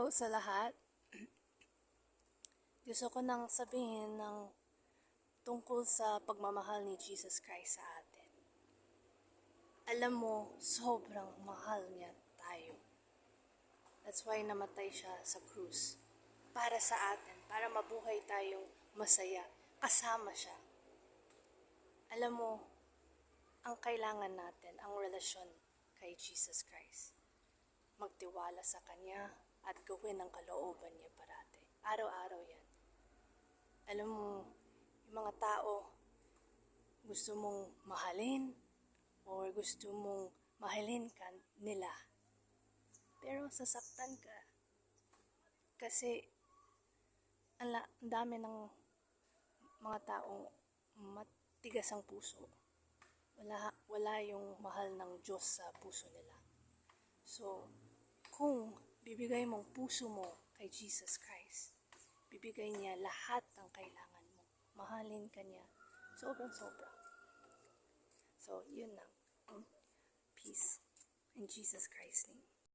Hello sa lahat. Gusto ko nang sabihin ng tungkol sa pagmamahal ni Jesus Christ sa atin. Alam mo, sobrang mahal niya tayo. That's why namatay siya sa krus. Para sa atin, para mabuhay tayong masaya, kasama siya. Alam mo, ang kailangan natin, ang relasyon kay Jesus Christ. Magtiwala sa Kanya at gawin ang kalooban niya parati. Araw-araw yan. Alam mo, yung mga tao, gusto mong mahalin or gusto mong mahalin ka nila. Pero sasaktan ka. Kasi ang dami ng mga taong matigas ang puso. Wala yung mahal ng Diyos sa puso nila. So, kung bibigay mong puso mo kay Jesus Christ, bibigay niya lahat ng kailangan mo. Mahalin ka niya. Sobrang-sobra. So, yun lang. Peace. In Jesus Christ's name.